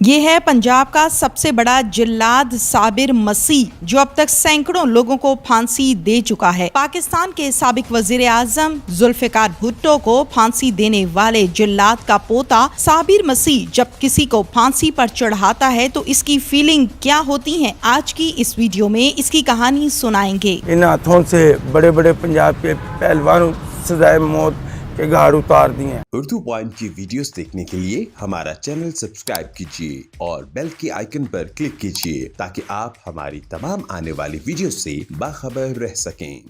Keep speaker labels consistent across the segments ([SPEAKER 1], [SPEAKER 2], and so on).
[SPEAKER 1] ये है पंजाब का सबसे बड़ा जिल्लाद साबिर मसीह, जो अब तक सैकड़ों लोगों को फांसी दे चुका है। पाकिस्तान के साबिक वजीर आजम जुल्फिकार भुट्टो को फांसी देने वाले जिल्लाद का पोता साबिर मसीह जब किसी को फांसी पर चढ़ाता है तो इसकी फीलिंग क्या होती है, आज की इस वीडियो में इसकी कहानी सुनाएंगे।
[SPEAKER 2] इन हाथों से बड़े बड़े पंजाब के पहलवानों सजाए मौत के घाट उतार दिए।
[SPEAKER 3] उर्दू पॉइंट की वीडियोस देखने के लिए हमारा चैनल सब्सक्राइब कीजिए और बेल के आइकन पर क्लिक कीजिए ताकि आप हमारी तमाम आने वाली वीडियो से बाखबर रह सकें।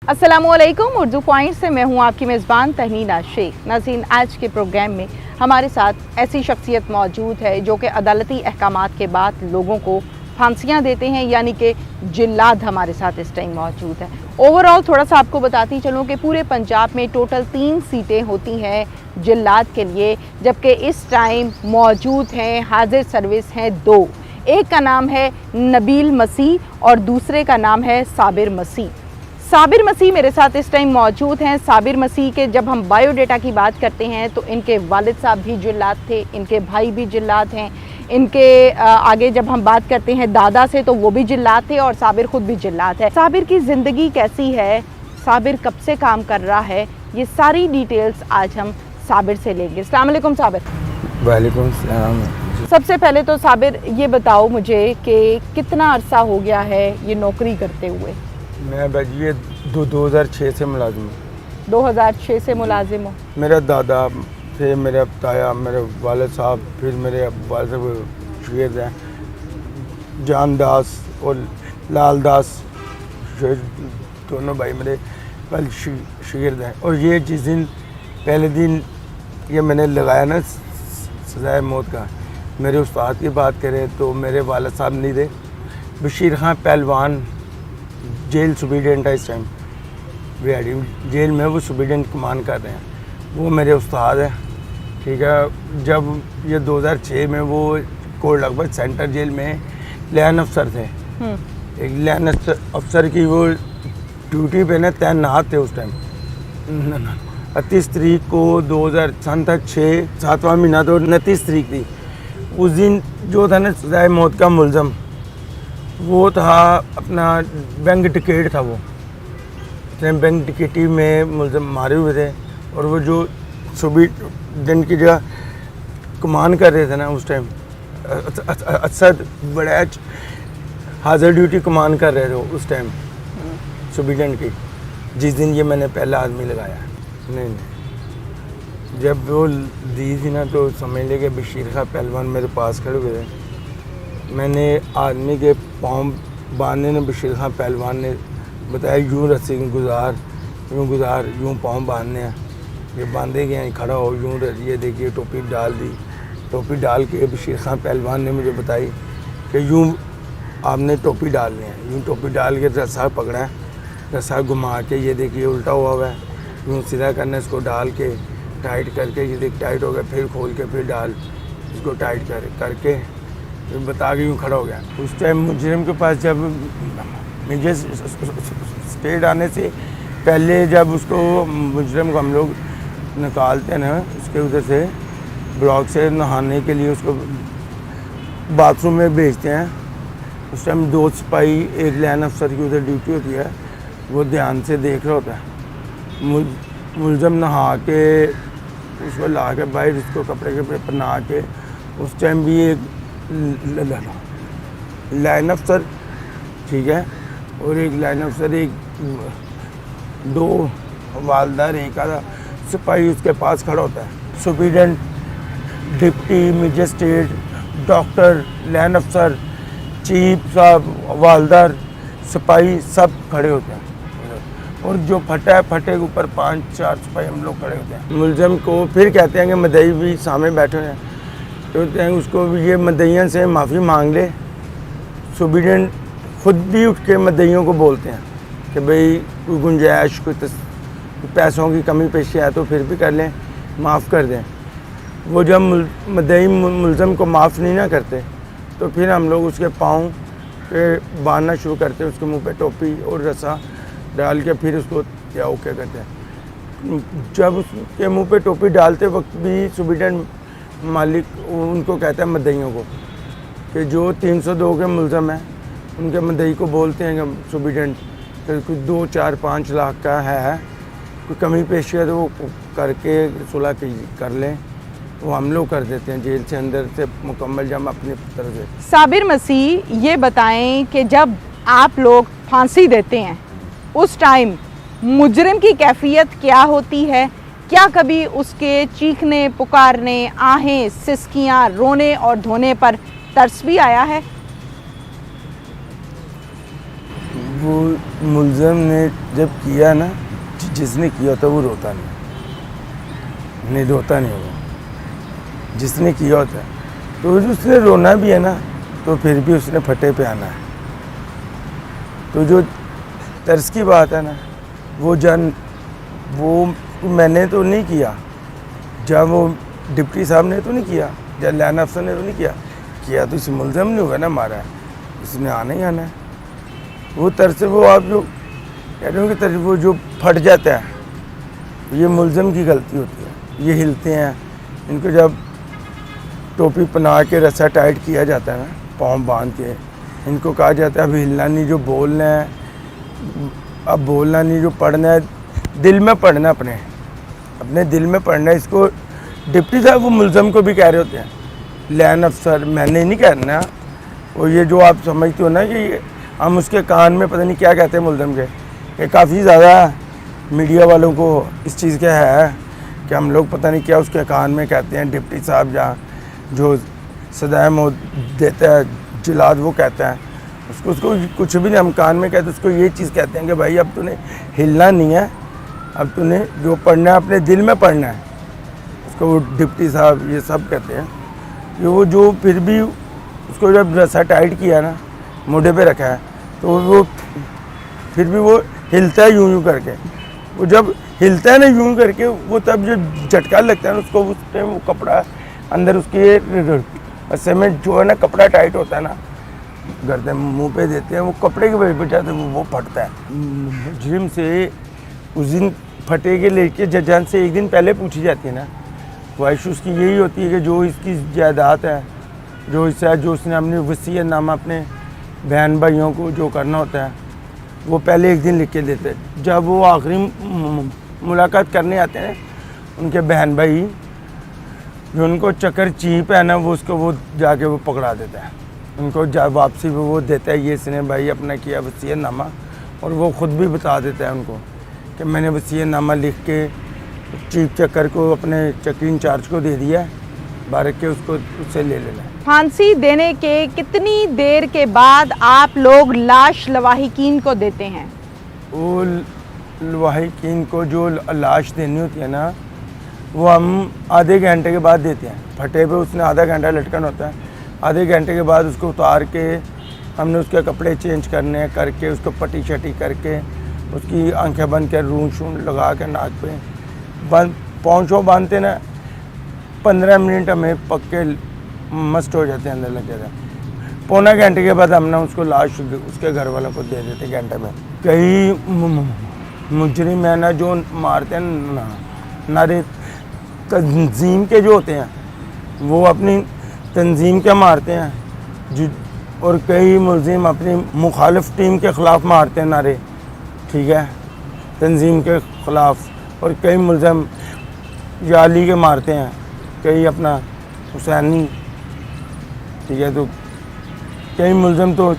[SPEAKER 4] अस्सलामुअलैकुम, उर्दू पॉइंट से मैं हूं आपकी मेज़बान तहनीना शेख। नाज़रीन, आज के प्रोग्राम में हमारे साथ ऐसी शख्सियत मौजूद है जो कि अदालती अहकामात के बाद लोगों को फांसियां देते हैं, यानी कि जिल्लाद हमारे साथ इस टाइम मौजूद है। ओवरऑल थोड़ा सा आपको बताती चलूँ कि पूरे पंजाब में टोटल 3 सीटें होती हैं जिल्लाद के लिए, जबकि इस टाइम मौजूद हैं हाजिर सर्विस हैं 2। एक का नाम है नबील मसीह और दूसरे का नाम है साबिर मसीह। साबिर मसीह मेरे साथ इस टाइम मौजूद हैं। साबिर मसीह के जब हम बायोडेटा की बात करते हैं तो इनके वालिद साहब भी जिल्लाद थे, इनके भाई भी जिल्लाद हैं। इनके आगे जब हम बात करते हैं दादा से तो वो भी जिल्लाद थे और साबिर खुद भी जिल्लाद है। साबिर की ज़िंदगी कैसी है, साबिर कब से काम कर रहा है, ये सारी डिटेल्स आज हम साबिर से लेंगे। अस्सलाम वालेकुम साबिर।
[SPEAKER 2] वालेकुम सलाम।
[SPEAKER 4] सबसे पहले तो साबिर ये बताओ मुझे कि कितना अरसा हो गया है ये नौकरी करते हुए?
[SPEAKER 2] मैं बजिए 2006 से मुलाजिम हूँ।
[SPEAKER 4] 2006 से मुलाजिम हो।
[SPEAKER 2] मेरा दादा थे, मेरे ताया, मेरे वालिद साहब, फिर मेरे वालिद साहब शागिर्द हैं जान दास और लाल दास, दोनों भाई मेरे पहले शागिर्द हैं। और ये जिस दिन पहले दिन ये मैंने लगाया ना सजाए मौत का, मेरे उस्ताद की बात करें तो मेरे वालिद साहब नहीं थे। बशीर खान पहलवान जेल सुपरिटेंडेंट है इस टाइम, बिहाड़ी जेल में वो सुपरिटेंडेंट कमान कर रहे हैं, वो मेरे उस्ताद हैं। ठीक है, जब ये 2006 में वो कोर्ट अकबर सेंटर जेल में लैन अफसर थे, एक लैन अफसर की वो ड्यूटी पे ना तैनात थे उस टाइम। 29 तारीख को 2006 7वां महीना तो 29 तारीख थी। उस दिन जो था ना सजाए मौत का मुलजम, वो था अपना बैंक टिकट था, वो बैंक टिकटी में मुलजम मारे हुए थे। और वो जो सुपरिटेंडेंट की जगह कमान कर रहे थे ना उस टाइम, असद बड़ा हाजिर ड्यूटी कमान कर रहे थे उस टाइम सुपरिटेंडेंट की, जिस दिन ये मैंने पहला आदमी लगाया। नहीं, जब वो दी थी ना तो समझ ले कि बशीर खां पहलवान मेरे पास खड़े हुए थे। मैंने आदमी के पाँव बांधने ने बशीर खां पहलवान ने बताया यूँ रस्सी गुजार, यूँ पाँव बांधने हैं। ये बांधे गए, खड़ा हो, यूँ ये देखिए टोपी डाल दी। टोपी डाल के बशीर खां पहलवान ने मुझे बताई कि यूँ आपने टोपी डालनी है। यूँ टोपी डाल के रस्सा पकड़ा है, रस्सा घुमा के ये देखिए उल्टा हुआ है, यूँ सीधा करना, इसको डाल के टाइट करके, ये देख टाइट हो गया, फिर खोल के फिर डाल, इसको टाइट करके बता के यूँ खड़ा हो गया। उस टाइम मुजरिम के पास जब मुझे स्टेट आने से पहले जब उसको मुजरिम को हम लोग निकालते हैं ना उसके उधर से ब्लॉक से नहाने के लिए उसको बाथरूम में भेजते हैं, उस टाइम 2 सिपाही एक लाइन अफसर की उधर ड्यूटी होती है, वो ध्यान से देख रहा होता है। मुलजम नहा के उसको ला के बाहर उसको कपड़े पहना के, उस टाइम भी एक लाइन अफसर, ठीक है, और एक लाइन अफसर, एक 2 हवालदार, एक आधा सिपाही उसके पास खड़ा होता है। Superintendent, deputy magistrate, doctor, line अफसर, चीफ साहब, हवालदार, सिपाही सब खड़े होते हैं। और जो फटा है, फटे के ऊपर 5-4 सिपाही हम लोग खड़े होते हैं। मुलजम को फिर कहते हैं कि मदई भी सामने बैठे हैं, तो कहते हैं उसको भी ये मदइयों से माफ़ी मांग ले। सुपरिटेंडेंट खुद भी उठ के मदइयों को बोलते हैं कि भाई कोई गुंजाइश, कोई पैसों की कमी पेशी है तो फिर भी कर लें, माफ़ कर दें। वो जब मदई मुलज़म को माफ़ नहीं ना करते तो फिर हम लोग उसके पाँव पे बांधना शुरू करते हैं, उसके मुंह पे टोपी और रस्सा डाल के फिर उसको क्या ओके करते हैं। जब उसके मुंह पे टोपी डालते वक्त भी सुपरिटेंडेंट मालिक उनको कहता है मदइयों को कि जो 302 के मुलज़म हैं उनके मदई को बोलते हैं कि सुबिडेंट कि कोई 2, 4, 5 लाख का है, कोई कमी पेशी है तो वो करके सुलह कर लें, वो हम लोग कर देते हैं जेल से अंदर से मुकम्मल जम अपनी तरफ से।
[SPEAKER 4] साबिर मसीह, ये बताएं कि जब आप लोग फांसी देते हैं उस टाइम मुजरिम की कैफियत क्या होती है? क्या कभी उसके चीखने, पुकारने, आहें, सिसकियां, रोने और धोने पर तरस भी आया है?
[SPEAKER 2] वो मुलज़म ने जब किया ना, जिसने किया था वो रोता नहीं रोता नहीं वो जिसने किया होता है, तो उसने रोना भी है ना, तो फिर भी उसने फटे पे आना है। तो जो तर्स की बात है ना, वो मैंने तो नहीं किया, जब वो डिप्टी साहब ने तो नहीं किया, जब लाइन अफसर ने तो नहीं किया तो इस मुलज़म ने हुआ ना मारा है, उसने आना ही आना है। वो तरस वो आप जो कह रहे हो कि तरस वो जो फट जाता है, ये मुलज़म की गलती होती है। ये हिलते हैं, इनको जब टोपी पहना के रस्सा टाइट किया जाता है ना, पाँव बांध के, इनको कहा जाता है अब हिलना नहीं, जो बोलना है अब बोलना नहीं, जो पढ़ना है दिल में पढ़ना, अपने दिल में पढ़ना है। इसको डिप्टी साहब वो मुलज़म को भी कह रहे होते हैं, लाइन अफसर, मैंने नहीं कहना। और ये जो आप समझते हो ना कि हम उसके कान में पता नहीं क्या कहते हैं मुलज़म के, ये काफ़ी ज़्यादा मीडिया वालों को इस चीज़ का है कि हम लोग पता नहीं क्या उसके कान में कहते हैं। डिप्टी साहब जहाँ जो सदाए मौत देता है जिलाद, वो कहता है उसको कुछ भी नहीं, हम कान में कहते उसको ये चीज़ कहते हैं कि भाई अब तूने हिलना नहीं है, अब तूने जो पढ़ना है अपने दिल में पढ़ना है। उसको वो डिप्टी साहब ये सब कहते हैं। कि वो जो फिर भी उसको जब रस्सा टाइट किया ना, मोढ़े पे रखा है, तो वो फिर भी वो हिलता है यूं करके। वो जब हिलता है ना यूं करके, वो तब जो झटका लगता है ना उसको, उस टाइम वो कपड़ा अंदर उसके रस्से में जो है ना कपड़ा टाइट होता है ना, गर्दन मुंह पे देते हैं, वो कपड़े के वजह से वो फटता है। मुजरिम से उस दिन फटे के लेके जजान से एक दिन पहले पूछी जाती है ना, ख्वाहिश उसकी यही होती है कि जो इसकी जायदाद है, जो हिस्सा जो उसने अपनी वसीयत नामा अपने बहन भाइयों को जो करना होता है, वो पहले एक दिन लिख के देते हैं। जब वो आखिरी मुलाकात करने आते हैं उनके बहन भाई, जो उनको चक्कर चीप है ना, वो उसको वो जाके वो पकड़ा देता है, उनको जब वापसी वो देता है, ये इसने भाई अपना किया वसीयत नामा, और वो ख़ुद भी बता देता है उनको कि मैंने वसीयत नामा लिख के चीफ चक्कर को अपने चक्की इंचार्ज को दे दिया, बारक के उसको उससे ले लेना।
[SPEAKER 4] फांसी देने के कितनी देर के बाद आप लोग लाश लवाहिकीन को देते हैं?
[SPEAKER 2] वो लवाहिकीन को जो लाश देनी होती है ना, वो हम आधे घंटे के बाद देते हैं। फटे पे उसने आधा घंटा लटकन होता है, आधे घंटे के बाद उसको उतार के हमने उसके कपड़े चेंज करने करके, उसको पट्टी शटी करके, उसकी आंखें बंद कर रून शून लगा के नाक पे बंद पहुँचो बांधते ना, 15 मिनट हमें पक्के मस्त हो जाते हैं अंदर लग जाता है। पौना घंटे के बाद हमने उसको लाश उसके घर वालों को दे देते घंटे में। कई मुजरिम है ना जो मारते हैं नारे तंजीम के जो होते हैं, वो अपनी तंजीम के मारते हैं जो, और कई मुलजिम अपनी मुखालिफ टीम के ख़िलाफ़ मारते हैं नारे, ठीक है, तंजीम के ख़िलाफ़। और कई मुलजिम याली के मारते हैं, कई अपना हुसैनी, ठीक है। तो कई मुलजिम तो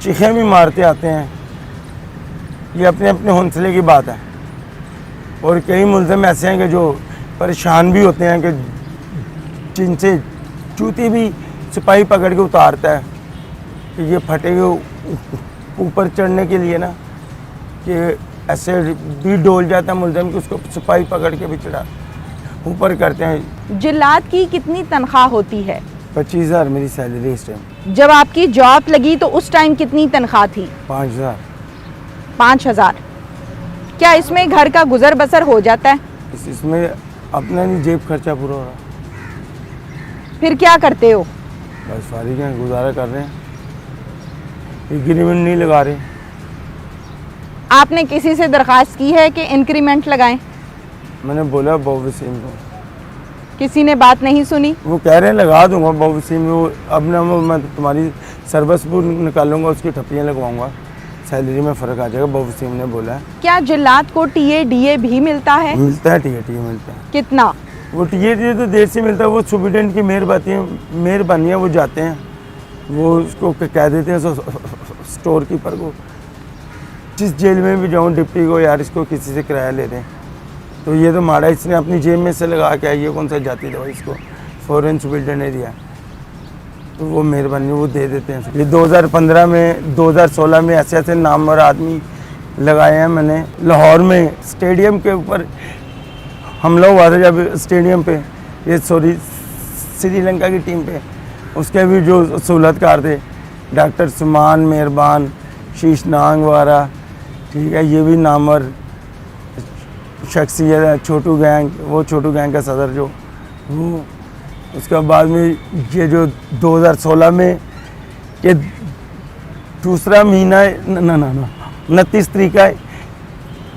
[SPEAKER 2] चीखें भी मारते आते हैं, ये अपने अपने हौसले की बात है। और कई मुलजिम ऐसे हैं कि जो परेशान भी होते हैं कि जिनसे जूती भी सिपाही पकड़ के उतारता है कि ये फटे ऊपर चढ़ने के लिए ना, कि ऐसे भी डोल जाता है मुलजिम कि उसको सिपाही पकड़ के भी चढ़ा ऊपर करते हैं।
[SPEAKER 4] जिल्लात की कितनी तनख्वाह होती है?
[SPEAKER 2] 25,000 मेरी सैलरी इस टाइम।
[SPEAKER 4] जब आपकी जॉब लगी तो उस टाइम कितनी तनख्वाह थी?
[SPEAKER 2] 5,000।
[SPEAKER 4] 5,000। क्या इसमें घर का गुजर बसर हो जाता है?
[SPEAKER 2] इसमें अपना नहीं जेब खर्चा पूरा हो रहा।
[SPEAKER 4] फिर क्या करते हो?
[SPEAKER 2] बस फारिग हैं, गुजारा कर रहे हैं, इंक्रीमेंट नहीं लगा रहे।
[SPEAKER 4] आपने किसी से दरख्वास्त की है कि इंक्रीमेंट लगाएं?
[SPEAKER 2] मैंने बोला बहुत वसीम को।
[SPEAKER 4] किसी ने बात नहीं सुनी?
[SPEAKER 2] वो कह रहे हैं लगा दूंगा बहुवसीम में, वो अब ना वो मैं तुम्हारी सर्विस निकालूंगा, उसकी ठप्पियाँ लगवाऊंगा, सैलरी में फ़र्क आ जाएगा, बहुवसीम ने बोला है।
[SPEAKER 4] क्या जिल्लात को टीए डीए भी मिलता है?
[SPEAKER 2] मिलता है, टीए मिलता है।
[SPEAKER 4] कितना?
[SPEAKER 2] वो टीए तो देर से मिलता है, वो सुप्रिटेंडेंट की मेहरबानी है, वो जाते हैं, वो उसको कह देते हैं स्टोर कीपर को, जिस जेल में भी जाऊँ डिप्टी को, यार इसको किसी से किराया ले दें, तो ये तो मारा इसने अपनी जेब में से लगा के, ये कौन सा जाती दवा, इसको फॉरेन सुप्रिटेंडेंट ने दिया, तो वो मेहरबानी वो दे देते हैं। ये 2015 में 2016 में ऐसे ऐसे नाम और आदमी लगाए हैं मैंने। लाहौर में स्टेडियम के ऊपर हमला हुआ था, जब स्टेडियम पे, ये श्रीलंका की टीम पे, उसके भी जो सहूलतकार थे, डॉक्टर सुमान मेहरबान, शीश नांग वारा, ठीक है, ये भी नामवर शख्सियत है। छोटू गैंग, वो छोटू गैंग का सदर जो, वो उसके बाद में ये जो 2016 में ये दूसरा महीना है, ना 29 तारीख का,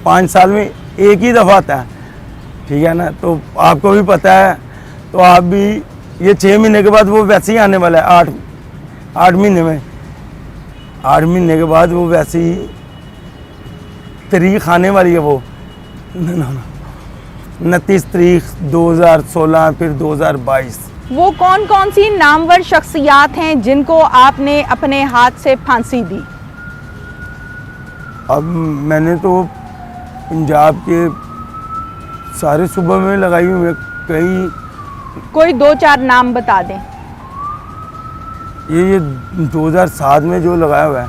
[SPEAKER 2] 5 साल में एक ही दफ़ा आता है, ठीक है ना, तो आपको भी पता है, तो आप भी, ये 6 महीने के बाद वो वैसे ही आने वाला है, 8 महीने में, 8 महीने के बाद वो वैसे ही तारीख आने वाली है, वो 29 तारीख 2016, फिर 2022।
[SPEAKER 4] वो कौन कौन सी नामवर शख्सियात हैं जिनको आपने अपने हाथ से फांसी दी?
[SPEAKER 2] अब मैंने तो पंजाब के सारे सूबों में लगाई हुई है, कई,
[SPEAKER 4] कोई 2-4 नाम बता दें।
[SPEAKER 2] ये 2007 में जो लगाया हुआ है,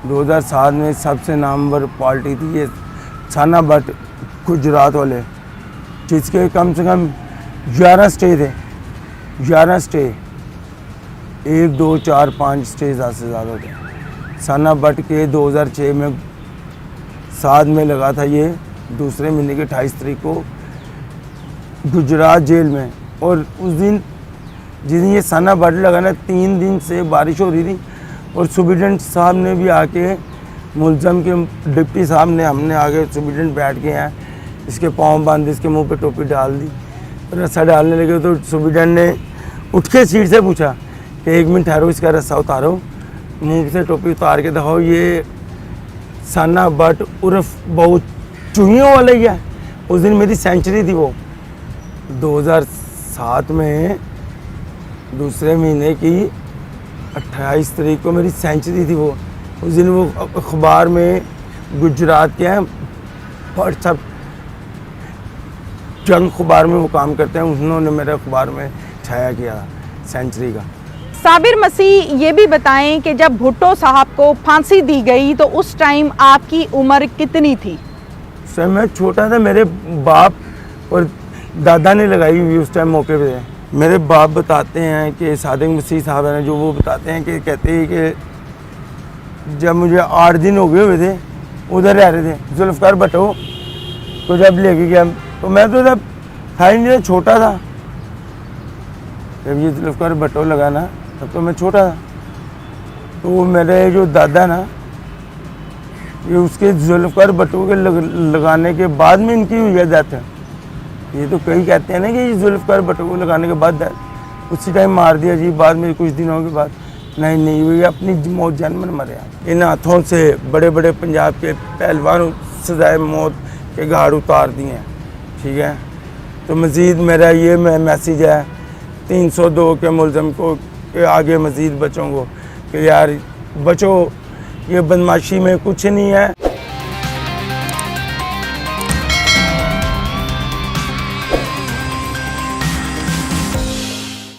[SPEAKER 2] 2007 में सबसे नामवर पार्टी थी ये साना भट्ट, गुजरात वाले, जिसके कम से कम 11 स्टे थे, 11 स्टे, 1 2 4 5 स्टे ज़्यादा से ज़्यादा थे। साना भट्ट के 2006 में 7 में लगा था ये, दूसरे महीने के 28 तारीख को गुजरात जेल में, और उस दिन जिस दिन ये साना भट्ट लगा ना, 3 दिन से बारिश हो रही थी, और सुप्रिटेंडेंट साहब ने भी आके, मुलजम के डिप्टी साहब ने, हमने आगे सुप्रिटेंडेंट बैठ के हैं, इसके पाँव बांध, इसके मुंह पे टोपी डाल दी, रस्सा डालने लगे, तो सुप्रिटेंडेंट ने उठ के सीट से पूछा कि 1 मिनट ठहरो, इसका रस्सा उतारो, मुंह से टोपी उतार के दिखाओ, ये साना भट्ट उर्फ बहुत चूहियों वाला ही है। उस दिन मेरी सेंचुरी थी, वो 2007 में दूसरे महीने की 28 तारीख को मेरी सेंचुरी थी वो। उस दिन वो अखबार में गुजरात के हैं व्हाट्सएप जंग अखबार में वो काम करते हैं, उन्होंने मेरे अखबार में छाया किया सेंचुरी का।
[SPEAKER 4] साबिर मसीह, ये भी बताएं कि जब भुट्टो साहब को फांसी दी गई तो उस टाइम आपकी उम्र कितनी थी?
[SPEAKER 2] सर मैं छोटा था, मेरे बाप और दादा ने लगाई हुई उस टाइम मौके पे। मेरे बाप बताते हैं कि सादिक मसीह साहब हैं जो, वो बताते हैं कि कहते हैं कि जब मुझे 8 दिन हो गए हुए थे, उधर रह रहे थे, जुल्फ़िकार भुट्टो को जब लेके गया, तो मैं तो जब था ही नहीं, छोटा था। जब ये जुल्फ़िकार भुट्टो लगा ना, तब तो मैं छोटा था। तो मेरे जो दादा ना, ये उसके जुल्फ़िकार भुट्टो के लगाने के बाद में इनकी हुई है डेथ। ये तो कई कहते हैं ना कि जुल्फ़िकार भुट्टो को लगाने के बाद उसी टाइम मार दिया जी, बाद में कुछ दिनों के बाद। नहीं हुई, अपनी मौत जान में मरे। इन हाथों से बड़े बड़े पंजाब के पहलवानों सजाए मौत के घाट उतार दिए हैं, ठीक है। तो मज़ीद मेरा ये मैसेज है 302 के मुलज़म को कि आगे मज़ीद बच्चों को कि यार बचो, ये बदमाशी में कुछ नहीं है।